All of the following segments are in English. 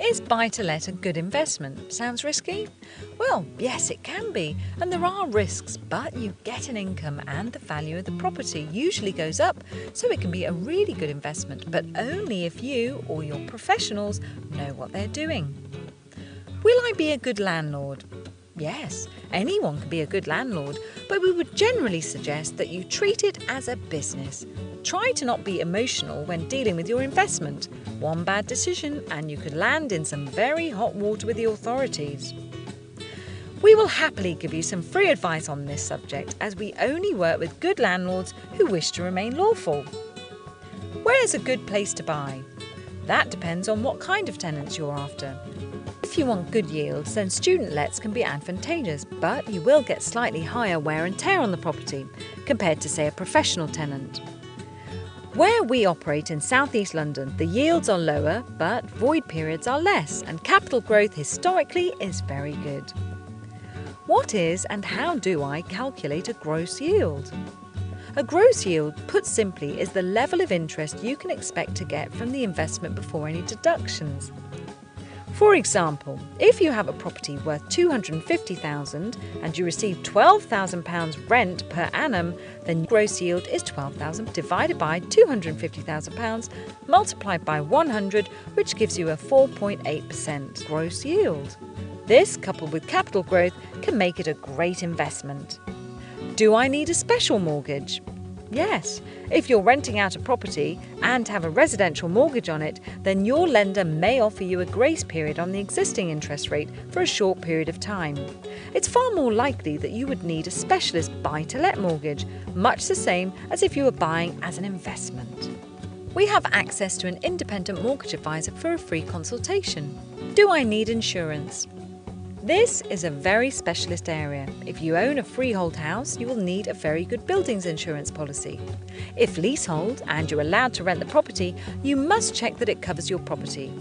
Is buy-to-let a good investment? Sounds risky? Well, yes, it can be, and there are risks, but you get an income and the value of the property usually goes up, so it can be a really good investment, but only if you or your professionals know what they're doing. Will I be a good landlord? Yes, anyone can be a good landlord, but we would generally suggest that you treat it as a business. Try to not be emotional when dealing with your investment. One bad decision and you could land in some very hot water with the authorities. We will happily give you some free advice on this subject, as we only work with good landlords who wish to remain lawful. Where is a good place to buy? That depends on what kind of tenants you're after. If you want good yields, then student lets can be advantageous, but you will get slightly higher wear and tear on the property compared to, say, a professional tenant. Where we operate in South East London, the yields are lower, but void periods are less, and capital growth historically is very good. What is and how do I calculate a gross yield? A gross yield, put simply, is the level of interest you can expect to get from the investment before any deductions. For example, if you have a property worth £250,000 and you receive £12,000 rent per annum, then gross yield is £12,000 divided by £250,000 multiplied by 100, which gives you a 4.8% gross yield. This, coupled with capital growth, can make it a great investment. Do I need a special mortgage? Yes. If you're renting out a property and have a residential mortgage on it, then your lender may offer you a grace period on the existing interest rate for a short period of time. It's far more likely that you would need a specialist buy-to-let mortgage, much the same as if you were buying as an investment. We have access to an independent mortgage advisor for a free consultation. Do I need insurance? This is a very specialist area. If you own a freehold house, you will need a very good buildings insurance policy. If leasehold and you're allowed to rent the property, you must check that it covers your property.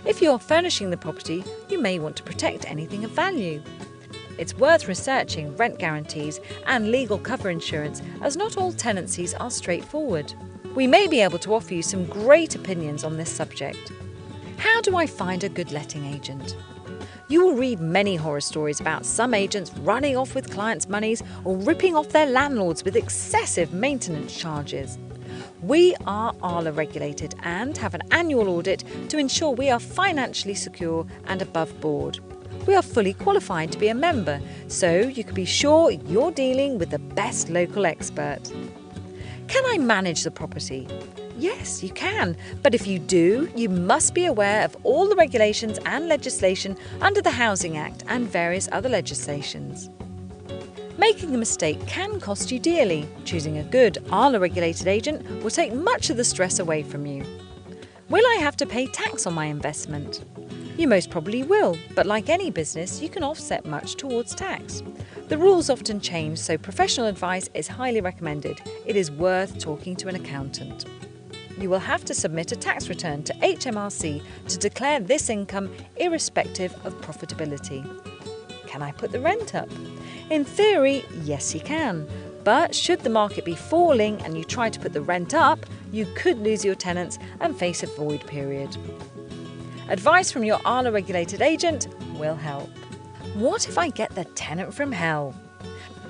If you're furnishing the property, you may want to protect anything of value. It's worth researching rent guarantees and legal cover insurance, as not all tenancies are straightforward. We may be able to offer you some great opinions on this subject. How do I find a good letting agent? You will read many horror stories about some agents running off with clients' monies or ripping off their landlords with excessive maintenance charges. We are ALA regulated and have an annual audit to ensure we are financially secure and above board. We are fully qualified to be a member, so you can be sure you're dealing with the best local expert. Can I manage the property? Yes, you can, but if you do, you must be aware of all the regulations and legislation under the Housing Act and various other legislations. Making a mistake can cost you dearly. Choosing a good ALA-regulated agent will take much of the stress away from you. Will I have to pay tax on my investment? You most probably will, but like any business, you can offset much towards tax. The rules often change, so professional advice is highly recommended. It is worth talking to an accountant. You will have to submit a tax return to HMRC to declare this income irrespective of profitability. Can I put the rent up? In theory, yes you can. But should the market be falling and you try to put the rent up, you could lose your tenants and face a void period. Advice from your ALA-regulated agent will help. What if I get the tenant from hell?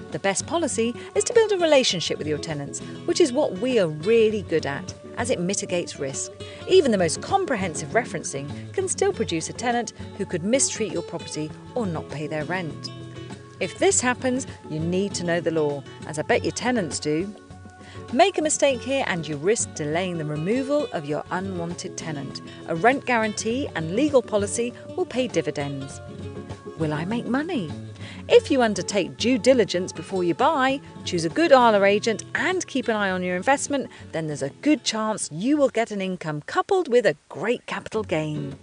The best policy is to build a relationship with your tenants, which is what we are really good at, as it mitigates risk. Even the most comprehensive referencing can still produce a tenant who could mistreat your property or not pay their rent. If this happens, you need to know the law, as I bet your tenants do. Make a mistake here and you risk delaying the removal of your unwanted tenant. A rent guarantee and legal policy will pay dividends. Will I make money? If you undertake due diligence before you buy, choose a good ALA agent and keep an eye on your investment, then there's a good chance you will get an income coupled with a great capital gain.